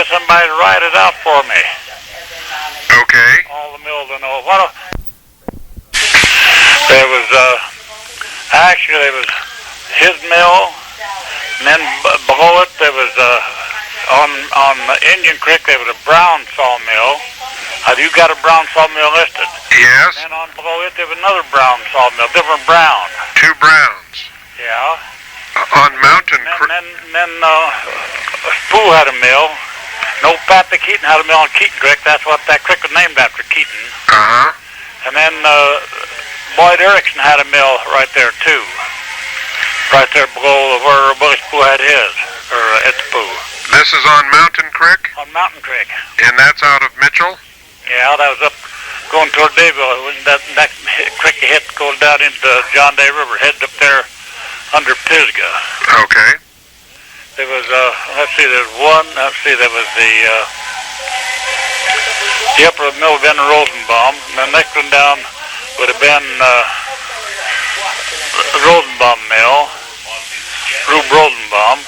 get somebody to write it out for me. Okay. All the mills I know. There was, actually there was his mill, and then below it there was, on Indian Creek there was a brown sawmill. Have you got a brown sawmill listed? Yes. And on below it there was another brown sawmill, different brown. Two browns. Yeah. On Mountain Creek. And then Spool had a mill. No, Patrick Keaton had a mill on Keaton Creek. That's what that creek was named after, Keaton. Uh-huh. And then Boyd Erickson had a mill right there too. Right there below where Willie Spool had his, or Ed Spool. This is on Mountain Creek? On Mountain Creek. And that's out of Mitchell? Yeah, that was up going toward Dayville. That next creek you hit going down into John Day River, headed up there under Pisgah. Okay. There was, there was the upper mill would have been Rosenbaum, and the next one down would have been the Rosenbaum mill, Rube Rosenbaum.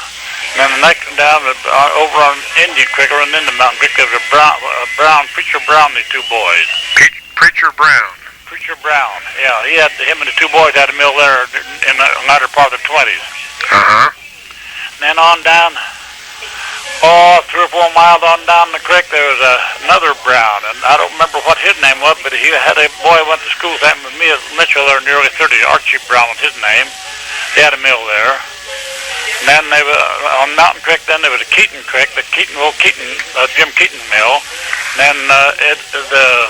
And then the next one down, over on Indian Creek, or into Mountain Creek, there was a Brown, Preacher Brown, these two boys. Preacher Brown. Preacher Brown, yeah. Him and the two boys had a mill there in the latter part of the 20s. Uh-huh. And then on down, 3 or 4 miles on down the creek, there was another Brown, and I don't remember what his name was, but he had a boy who went to school with me at Mitchell there in the early 30s. Archie Brown was his name. They had a mill there. And then they were on Mountain Creek. Then there was a Keaton Creek, the Jim Keaton mill. And then the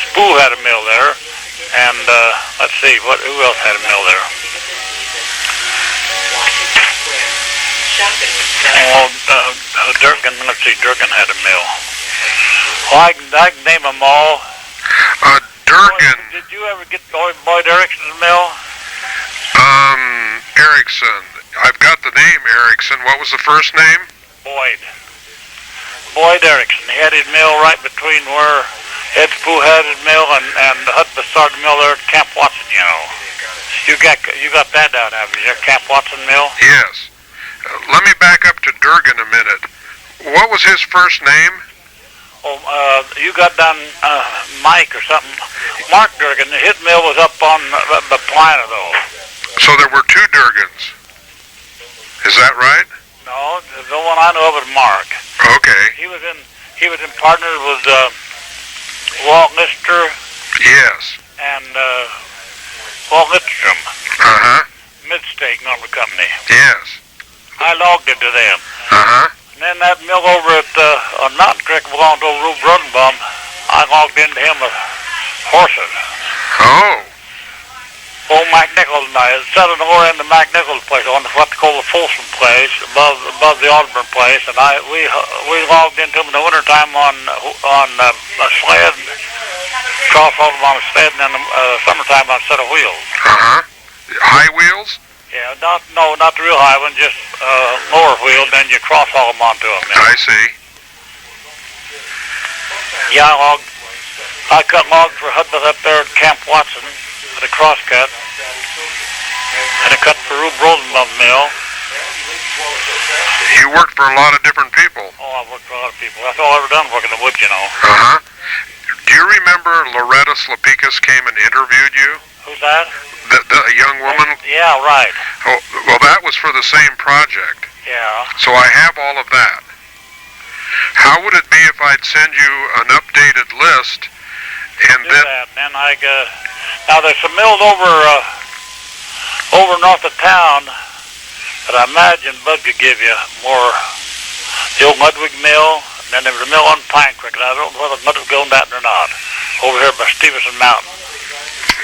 Spool had a mill there, and let's see, who else had a mill there? Durkin had a mill. Well, I can name them all. Durkin. Did you ever get Boyd Erickson's mill? Erickson. I've got the name Erickson. What was the first name? Boyd Erickson. He had his mill right between where Ed Spool had his mill and the Hudson started mill there at Camp Watson, you know. You got that down, haven't you? Camp Watson mill? Yes. Let me back up to Durgan a minute. What was his first name? Oh, you got down Mike or something. Mark Durgan. His mill was up on the Plana, though. So there were two Durgans. Is that right? No, the one I know of is Mark. Okay. He was in partners with Walt Lister. Yes. And Walt Lidstrom. Uh-huh. Mid-State Lumber Company. Yes. I logged into them. Uh-huh. And then that mill over at on Mountain Creek belonged to old Rube Rosenbaum. I logged into him with horses. Oh. Old Mac Nichols and I sat on the lower end of Mac Nichols' place, on what they call the Folsom place, above the Audubon place, and we logged into him in the wintertime on a sled, cross Audubon on a sled, and then summertime on a set of wheels. Uh-huh. High wheels? Yeah, not the real high one, just lower wheel, then you cross haul them onto them. Yeah. I see. Yeah, I cut logs for Hudbeth up there at Camp Watson at a crosscut, and I cut for Rube Rosenbaum's mill. You worked for a lot of different people. Oh, I worked for a lot of people. That's all I've ever done, working in the woods, you know. Uh-huh. Do you remember Loretta Slapikis came and interviewed you? Who's that? The young woman? Yeah, right. Oh, well, that was for the same project. Yeah. So I have all of that. How would it be if I'd send you an updated list, and do then... that. And then now there's some mills over north of town that I imagine Bud could give you more. The old Ludwig mill, and then there was a mill on Pine Creek, and I don't know whether Ludwig owned that or not, over here by Stevenson Mountain.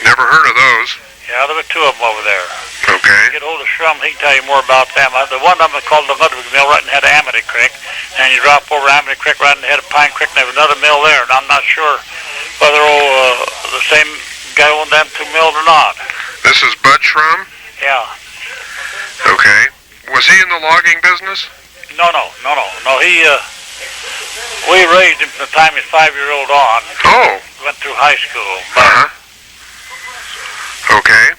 Never heard of those. Yeah, there were two of them over there. Okay. Get hold of Shrum, he can tell you more about them. The one of them is called the Ludwig Mill, right in the head of Amity Creek. And you drop over Amity Creek, right in the head of Pine Creek, and there's another mill there. And I'm not sure whether the same guy owned them two mills or not. This is Bud Shrum? Yeah. Okay. Was he in the logging business? No. We raised him from the time he was 5-year-old on. Oh. Went through high school. Uh-huh. Okay.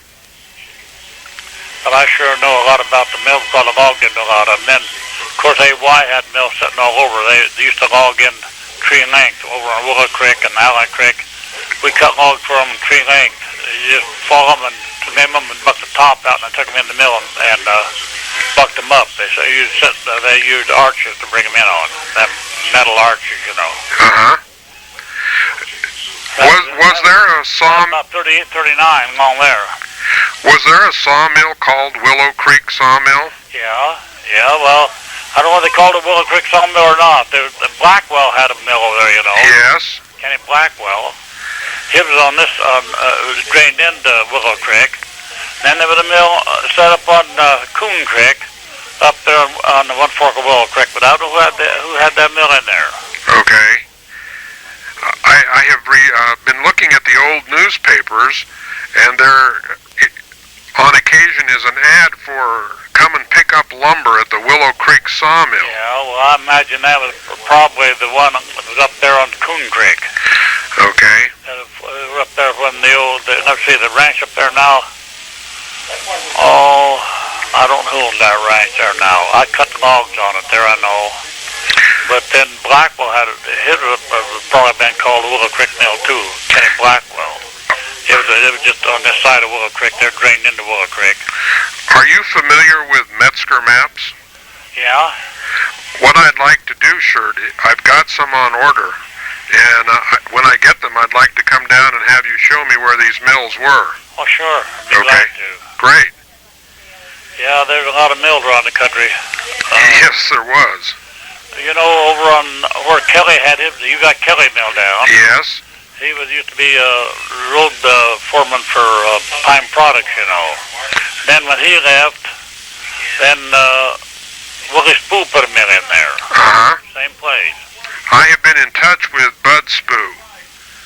But I sure know a lot about the mill because I logged into a lot of them. Then course, AY had mills sitting all over. They used to log in tree length over on Willow Creek and Ally Creek. We cut logs for them tree length. You just fall them and name them and buck the top out, and I took them in the mill and bucked them up. They used arches to bring them in on, them metal arches, you know. Was there a sawmill? About 38, 39 along there. Was there a sawmill called Willow Creek Sawmill? Yeah, well, I don't know if they called it Willow Creek Sawmill or not. The Blackwell had a mill over there, you know. Yes. Kenny Blackwell. He was on this, drained into Willow Creek. Then there was a mill set up on Coon Creek, up there on the one fork of Willow Creek. But I don't know who had that mill in there. Okay. I have been looking at the old newspapers, and there, on occasion, is an ad for come and pick up lumber at the Willow Creek Sawmill. Yeah, well, I imagine that was probably the one that was up there on Coon Creek. Okay. We're up there when the ranch up there now. Oh, I don't know who owns that ranch there now. I cut logs on it there, I know. But then Blackwell had it. His was probably been called Willow Creek Mill too. Kenny Blackwell. It was just on this side of Willow Creek. They're drained into Willow Creek. Are you familiar with Metzger maps? Yeah. What I'd like to do, Shirt, I've got some on order, and when I get them, I'd like to come down and have you show me where these mills were. Oh, sure. Be okay. glad to. Great. Yeah, there's a lot of mills around the country. Yes, there was. You know, over on where Kelly had his, you got Kelly Mill down. Yes. He used to be a road foreman for Pine Products, you know. Then when he left, then Willie Spoo put a mill in there. Same place. I have been in touch with Bud Spoo.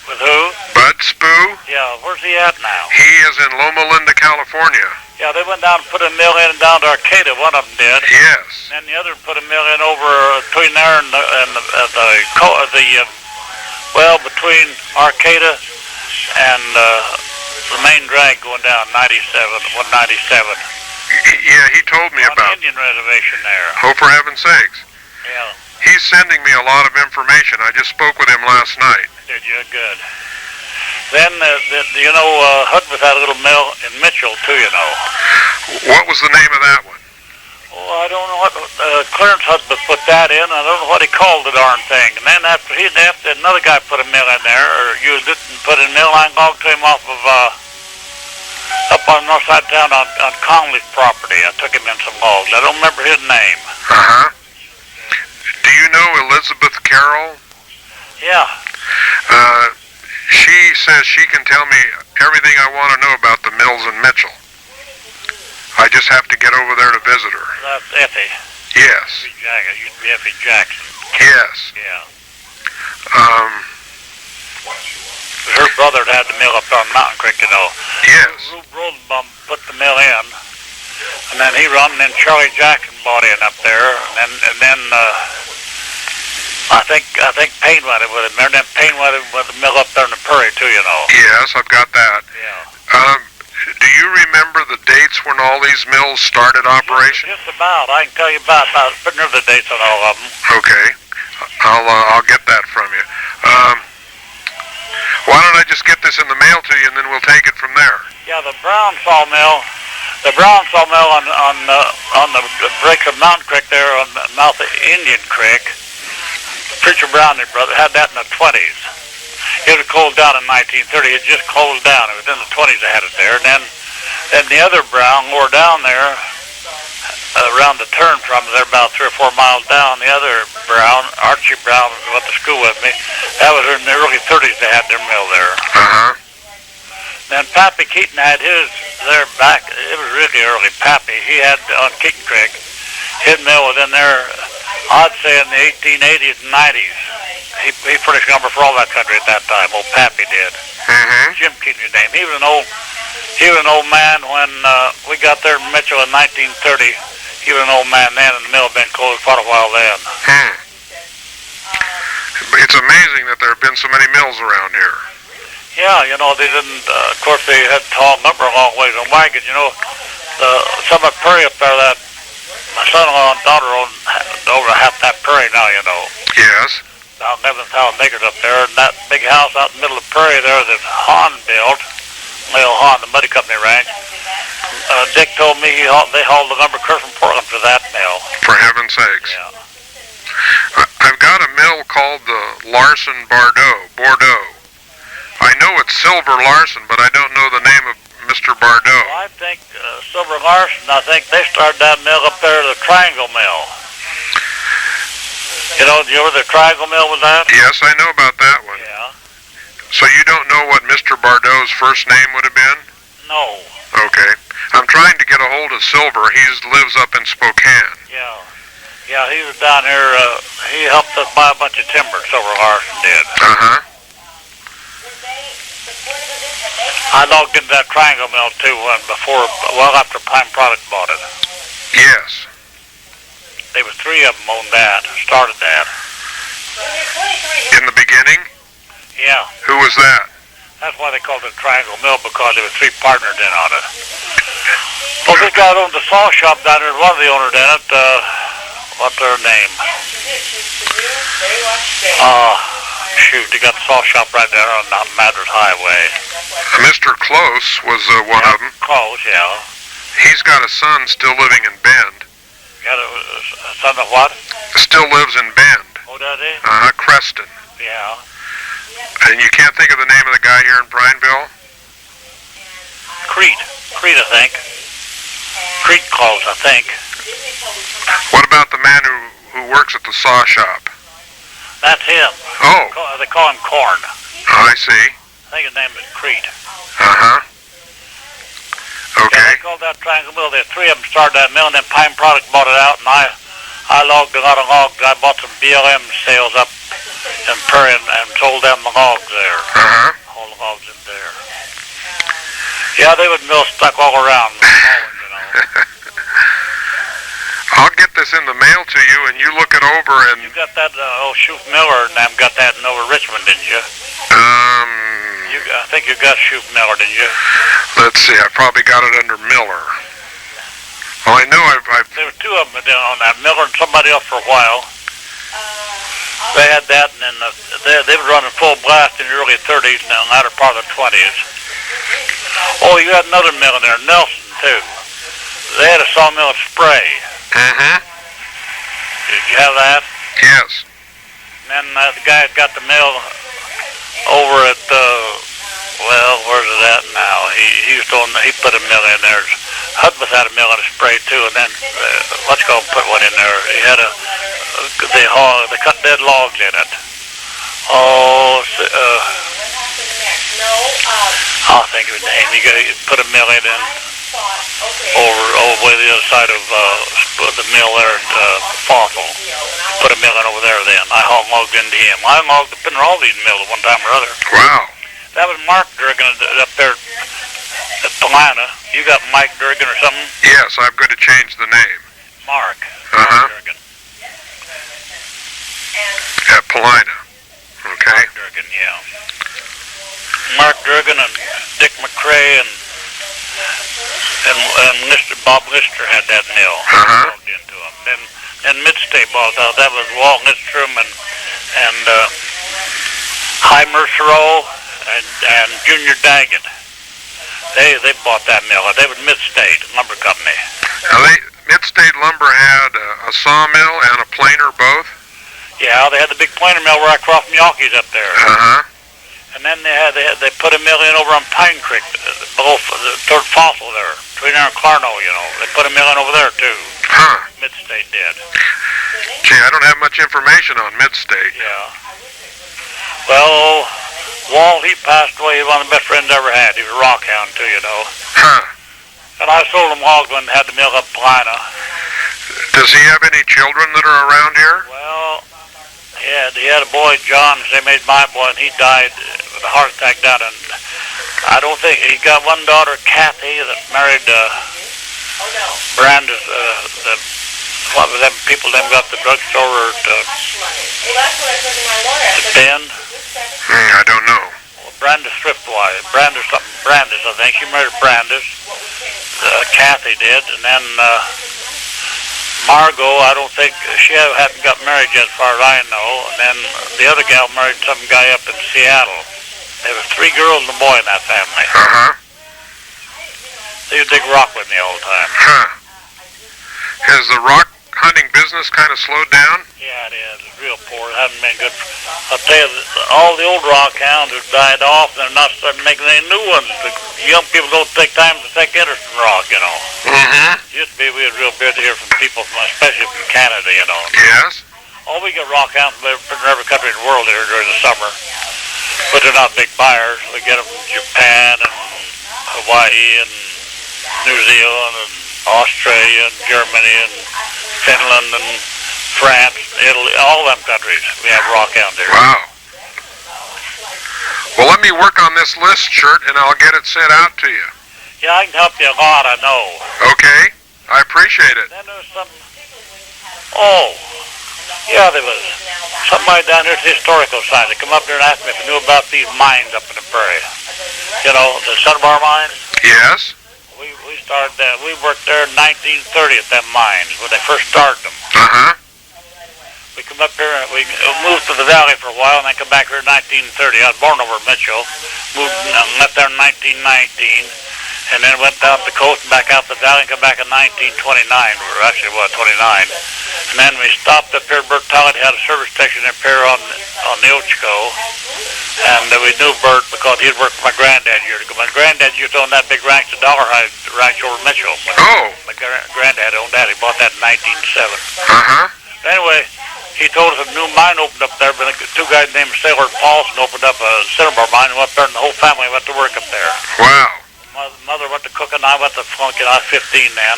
With who? Bud Spoo? Yeah, where's he at now? He is in Loma Linda, California. Yeah, they went down and put a mill in down to Arcata, one of them did. Yes. And the other put a mill in over between there and between Arcata and the main drag going down 197. Yeah, he told me on about the Indian reservation there. Oh, for heaven's sakes. Yeah. He's sending me a lot of information. I just spoke with him last night. Did you? Good. Then, Hudbeth had a little mill in Mitchell, too, you know. What was the name of that one? Oh, I don't know what, Clarence Hudbeth put that in. I don't know what he called the darn thing. And then after another guy put a mill in there, or used it and put a mill line log to him off of, up on the north side of town on Conley's property. I took him in some logs. I don't remember his name. Do you know Elizabeth Carroll? Yeah. She says she can tell me everything I want to know about the mills in Mitchell. I just have to get over there to visit her. That's Effie. Yes. It used to be Effie Jackson. Yes. Yeah. Her brother had the mill up there on Mountain Creek, you know. Yes. Rube Rosenbaum put the mill in, and then he run, and then Charlie Jackson bought in up there, and then I think Payne went with him. And then Payne went with the mill up there in the prairie too, you know. Yes, I've got that. Yeah. Do you remember the dates when all these mills started operation? Just about. I can tell you about putting the dates on all of them. Okay. I'll get that from you. Why don't I just get this in the mail to you, and then we'll take it from there? Yeah, the Brown sawmill on the breaks of Mountain Creek there on the mouth of Indian Creek. Preacher Brown, his brother, had that in the 20s. It was closed down in 1930. It just closed down. It was in the 20s they had it there. And then the other Brown, more down there, around the turn from there, about 3 or 4 miles down, the other Brown, Archie Brown, went to school with me. That was in the early 30s they had their mill there. Then Pappy Keaton had his there back. It was really early. Pappy, he had on Keaton Creek. His mill was in there, I'd say in the 1880s and 90s. He furnished lumber for all that country at that time. Old Pappy did. Jim Keaton's name. He was an old man when we got there in Mitchell in 1930. He was an old man then, and the mill had been closed quite a while then. It's amazing that there have been so many mills around here. Yeah, you know, they didn't, of course they had to haul lumber a long ways on wagons, you know. The Summit Prairie up there that my son-in-law and daughter owned over half that prairie now, you know. Yes. About 11,000 acres up there, and that big house out in the middle of the prairie there that Hahn built, Lil Hahn, the Muddy Company ranch. Dick told me they hauled the lumber clear from Portland to that mill. For heaven's sakes. Yeah. I've got a mill called the Larson Bordeaux. I know it's Silver Larson, but I don't know the name of Mr. Bordeaux. Well, I think Silver Larson, I think they started that mill up there, the Triangle Mill. You know where the Triangle Mill was at? Yes, I know about that one. Yeah. So you don't know what Mr. Bordeaux's first name would have been? No. Okay. I'm trying to get a hold of Silver. He lives up in Spokane. Yeah. Yeah, he was down here. He helped us buy a bunch of timber, Silver Larson did. Uh-huh. I logged into that Triangle Mill too after Pine Products bought it. Yes. There was 3 of them owned that, started that. In the beginning? Yeah. Who was that? That's why they called it Triangle Mill, because there were 3 partners in on it. Well, this guy owned the saw shop down there, one of the owners in it, what's their name? Shoot, they got the saw shop right there on Madras Highway. Mr. Close was one of them. Close, yeah. He's got a son still living in Bend. Got a son of what? Still lives in Bend. Oh, does he? Creston. Yeah. And you can't think of the name of the guy here in Prineville? Crete, I think. Crete Close, I think. What about the man who works at the saw shop? That's him. Oh. They call him Corn. I see. I think his name is Crete. Uh-huh. Okay. Yeah, they called that Triangle Mill. There 3 of them started that mill, and then Pine Products bought it out, and I logged a lot of logs. I bought some BLM sales up in Prairie and sold them the logs there. Uh-huh. All the logs in there. Yeah, they would mill stuck all around. You know. I'll get this in the mail to you, and you look it over, and... You got that, Shoof Miller, and them got that in over Richmond, didn't you? I think you got Shoof Miller, didn't you? Let's see, I probably got it under Miller. Well, I know I've... There were 2 of them on that, Miller and somebody else for a while. They had that, and then they were running full blast in the early 30s and the latter part of the 20s. Oh, you had another mill in there, Nelson, too. They had a sawmill at Spray. Mm-hmm. Did you have that? Yes. And then the guy that got the mill over at, where's it at now? He put a mill in there. Hudbeth had a mill at Spray, too, and then, let's go put one in there. He had they cut dead logs in it. I'll think of his name. He put a mill in over way the other side of the mill there at Fossil. Put a mill in over there then. I hauled logs into him. I logged up in all these mills at one time or other. Wow. That was Mark Durgan up there at Polina. You got Mike Durgan or something? Yes, I'm going to change the name. Mark. Uh-huh. Mark Durgan. At Polina. Okay. Mark Durgan, yeah. Mark Durgan and Dick McCrae and Bob Lister had that mill. Uh-huh. Into them. Then Midstate bought out. That was Walt Lidstrom and High Mercereau and Junior Daggett. They bought that mill. They was Midstate Lumber Company. Now Midstate Lumber had a sawmill and a planer both? Yeah, they had the big planer mill right across from Yawkees up there. Uh-huh. And then they put a mill in over on Pine Creek, below the third Fossil there, between there and Clarno, you know. They put a mill in over there too. Huh. Midstate did. Gee, I don't have much information on Midstate. Yeah. Well, Walt, he passed away. He was one of the best friends I ever had. He was a rockhound too, you know. Huh. And I sold him logs when they had the mill up Polina. Does he have any children that are around here? Well, yeah, he had a boy, John, they made my boy, and he died with a heart attack down in, I don't think, he got one daughter, Kathy, that married Brandis, what was them people that got the drugstore at Bend? I don't know. Well, Brandis Thriftwise, Brandis, I think. She married Brandis. Kathy did, and then Margot, I don't think, she hadn't got married yet as far as I know. And then the other gal married some guy up in Seattle. There were 3 girls and a boy in that family. Uh-huh. They would dig rock with me all the time. Huh. Has the rock hunting business kind of slowed down? Yeah, it is. It's real poor. It hasn't been good. I'll tell you, all the old rock hounds have died off, and they're not starting making any new ones. The young people don't take time to take interest in rock, you know. Mm-hmm. Used to be, we had real good to hear from people, especially from Canada, you know. Yes. Oh, we get rock hounds from every country in the world here during the summer. But they're not big buyers. We get them from Japan and Hawaii and New Zealand and Australia and Germany and Finland and France, Italy, all them countries. We have rock hounds here. Wow. Well, let me work on this list, Shirt, and I'll get it sent out to you. Yeah, I can help you a lot, I know. Okay. I appreciate it. Then there was some... Oh, yeah, there was somebody down here at the Historical Society. They come up there and asked me if I knew about these mines up in the prairie. You know, the Sunbar mines. Yes. We started that. We worked there in 1930 at them mines when they first started them. Uh-huh. We come up here and we moved to the valley for a while and then come back here in 1930. I was born over at Mitchell. Moved and left there in 1919. And then went down the coast and back out the valley and come back in 1929. Or actually, it was 29. And then we stopped up here. Bert Tollett had a service station up here on the Ochocos. And we knew Bert because he'd worked for my granddad years ago. My granddad used to own that big ranch, the Dollar Hide Ranch over at Mitchell. My granddad owned that. He bought that in 1907. Uh-huh. Anyway, he told us a new mine opened up there, but 2 guys named Sailor and Paulson opened up a cinnabar mine and went up there, and the whole family went to work up there. Wow. My mother went to cooking, I went to flunking. I was 15 then.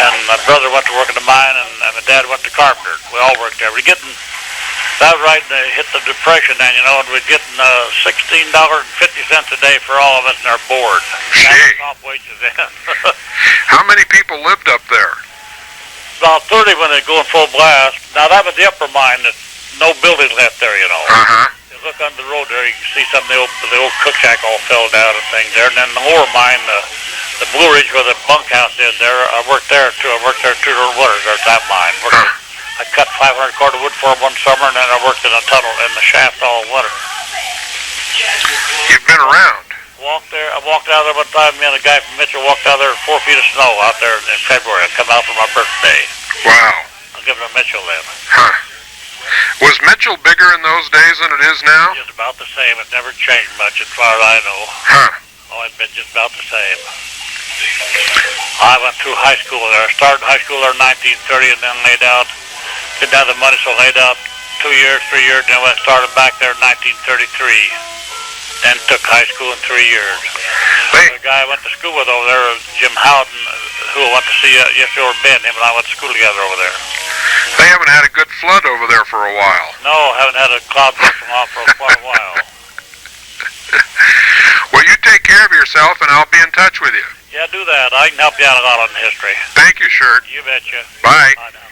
And my brother went to work in the mine, and my dad went to carpenter. We all worked there. That was right, they hit the Depression then, you know, and we're getting $16.50 a day for all of us in our board. Gee. That's top wages then. How many people lived up there? About 30 when they go in full blast. Now that was the upper mine, that no buildings left there, you know. Uh-huh. You look under the road there, you can see some of the old cook shack all fell down and things there. And then the lower mine, the Blue Ridge where the bunkhouse is there, I worked there too. I worked there 2 winters there at that mine. I cut 500 cord of wood for 'em one summer, and then I worked in a tunnel in the shaft all winter. You've been around. I walked out there one time. Me and a guy from Mitchell walked out there in 4 feet of snow out there in February. I come out for my birthday. Wow. I'll give it a Mitchell then. Huh. Was Mitchell bigger in those days than it is now? Just about the same. It's never changed much as far as I know. Huh. Always been just about the same. I went through high school there. I started high school there in 1930 and then didn't have the money, so laid out 2 years, 3 years, then I started back there in 1933. Then took high school in 3 years. The guy I went to school with over there, Jim Howden, who I went to see yesterday over Bend. Him and I went to school together over there. They haven't had a good flood over there for a while. No, haven't had a cloud burst from off for quite a while. Well, you take care of yourself, and I'll be in touch with you. Yeah, do that. I can help you out a lot on history. Thank you, Shirt. You betcha. Bye. Bye now.